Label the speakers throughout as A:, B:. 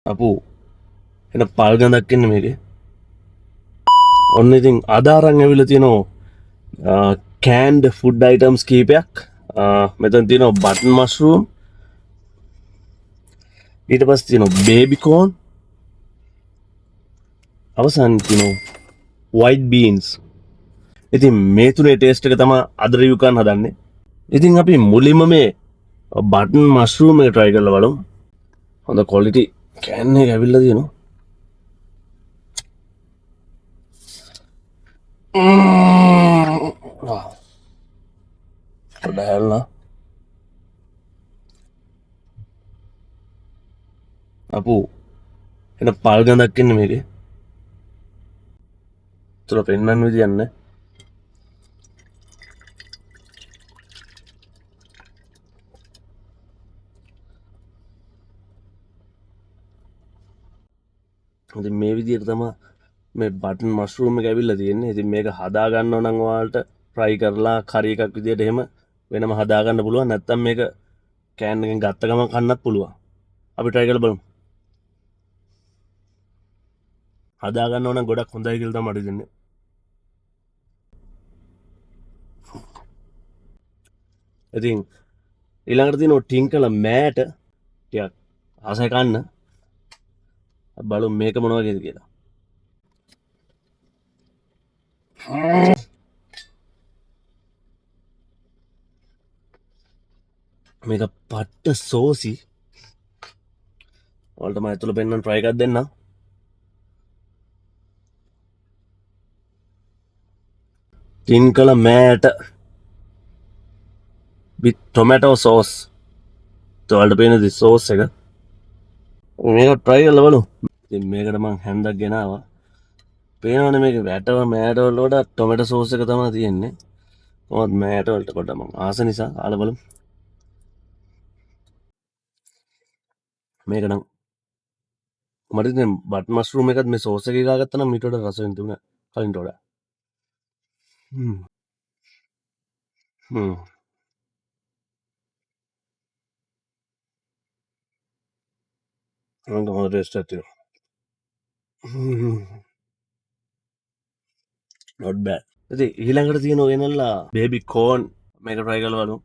A: අපෝ එන පල් ගඳක් එන්නේ මේකේ. ඔන්න ඉතින් අදාරන් ඇවිල්ලා තියෙනවා කෑන්ඩ් ෆුඩ් අයිටම්ස් කීපයක්. මෙතන තියෙනවා බටන් මෂ්රූම්, ඊට පස්සේ තියෙනවා බේබි කෝන්, අවසන් තියෙනවා වයිට් බීන්ස්. ඉතින් මේ තුනේ ටේස්ට් එක තමයි අද රිවිව් කරන්න හදන්නේ. ඉතින් අපි මුලින්ම මේ බටන් මෂ්රූම් එක try කරලා බලමු. හොඳ quality කෑන් එක ඇවිල්ලා තියෙනවා. පොඩ්ඩක් හැල්ලා. අපෝ එන පල් ගඳක් එන්නේ මේකේ. තුල පෙන්නන්න විදියක් නැහැ. ඉතින් මේ විදිහට තමයි මේ බටන් මෂ්රූම් එක ඇවිල්ලා තියෙන්නේ. ඉතින් මේක හදා ගන්නව නම් ඔයාලට ෆ්‍රයි කරලා කරි එකක් විදිහට එහෙම වෙනම හදා ගන්න පුළුවන්. නැත්නම් මේක කෑන් එකෙන් ගත්ත ගමන් කන්නත් පුළුවන්. අපි try කරලා බලමු. හදා ගන්නව නම් ගොඩක් හොඳයි කියලා තමයි මට දෙන්නේ. ඉතින් ඊළඟට තියෙනවා ටින්කල මෑට ටිකක් ආසයි කන්න. බලමු මේක මොන වගේද කියලා. මේක පට්ට සෝසි. ඔයාලට මම ඇතුළ පෙන්නන්න try එකක් දෙන්නම්. ටින්කල මෑට with tomato sauce. ඔයාලට පේනද සෝස් එක? මේක try කරලා බලමු. ඉතින් මේකට මං හැන්දක් ගෙනාවා. පේනවනේ මේක වැටව මෑට වල වඩා ටොමැටෝ සෝස් එක තමයි තියෙන්නේ. කොහොමද මෑට වලට පොඩ්ඩක් මං ආස නිසා කාලා බලමු. මේක නම් මට ඉතින් බට් මෂ්රූම් එකත් මේ සෝස් එකේ ගාගත්තා නම් ඊට වඩා රස වෙන තුන කලින්ට වඩා. හොඳ ටේස්ට් එකක් තියෙනවා. not bad. ඉතින් ඊළඟට තියෙන වෙනල්ලා බේබි කෝන් මේක try කරලා බලමු.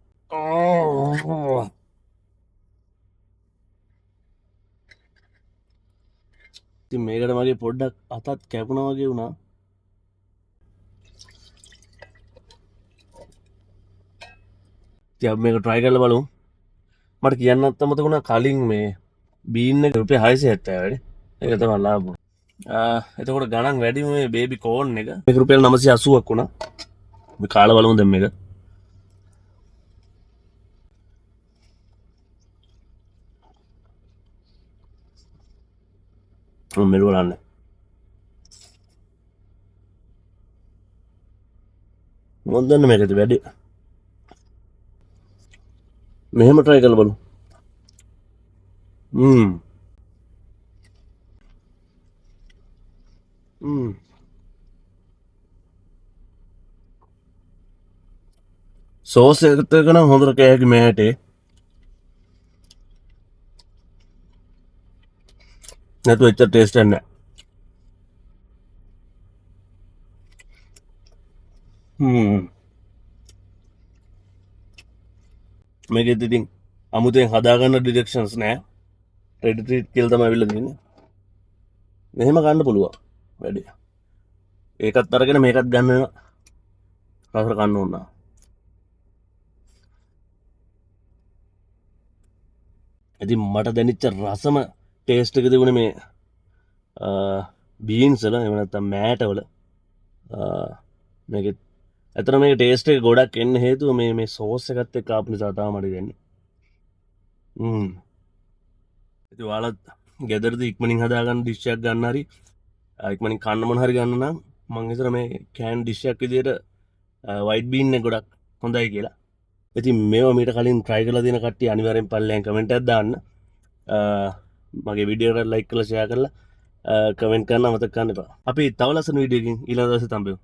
A: ඉතින් මේකට මගේ පොඩ්ඩක් අතත් කැපුණා වගේ වුණා. ඉතින් අපි මේක try කරලා බලමු. මට කියන්නත් අමතක වුණා කලින් මේ බීන් එක රුපියල් 670 වැඩි. ඒක තමයි ලාභ. එතකොට ගණන් වැඩි මේ බේබි කෝන් එක. මේක රුපියල් 980ක් වුණා. මේ කාලා බලමු දැන් මේක. මෙලු බලන්න. මොකද දන්නේ මේකද වැඩි. මෙහෙම try කරලා බලමු. සෝස් එකත් එක්ක නම් හොඳට කෑකි මෑටේ. නැතු එච්චර ටේස්ට් එකක් නැහැ. මේකෙත් ඉතින් අමුතෙන් හදාගන්න ඩිරෙක්ෂන්ස් නැහැ. රෙඩි ට්‍රීට් කියලා තමයි අවිල්ලා තියෙන්නේ. මෙහෙම ගන්න පුළුවන් වැඩි. ඒකත් අරගෙන මේකත් ගන්න රසට කන්න ඕන. ඉතින් මට දැනෙච්ච රසම ටේස්ට් එක තිබුණේ මේ බීන්ස් වල එහෙම නැත්නම් මෑට වල. මේක ඇත්තට මේක ටේස්ට් එක ගොඩක් එන්න හේතුව මේ සෝස් එකත් එක්ක ආපු නිසා තමයි මට දෙන්නේ. ඉතින් ඔයාලත් ගෙදරදී ඉක්මනින් හදාගන්න ඩිෂ් එකක් ගන්න හරි ඉක්මනින් කන්න මොන හරි ගන්න නම් මං හිතන මේ කෑන් ඩිෂ් එකක් විදියට වයිට් බීන් එක ගොඩක් හොඳයි කියලා. ඉතින් මේවා මීට කලින් try කරලා තියෙන කට්ටිය අනිවාර්යෙන් පල්ලෙන් කමෙන්ට් එකක් දාන්න. මගේ වීඩියෝ එකට ලයික් කරලා ෂෙයා කරලා කමෙන්ට් කරන්න අමතක කරන්න එපා. අපි තව ලස්සන වීඩියෝ එකකින් ඊළඟ දවසේ හම්බෙමු.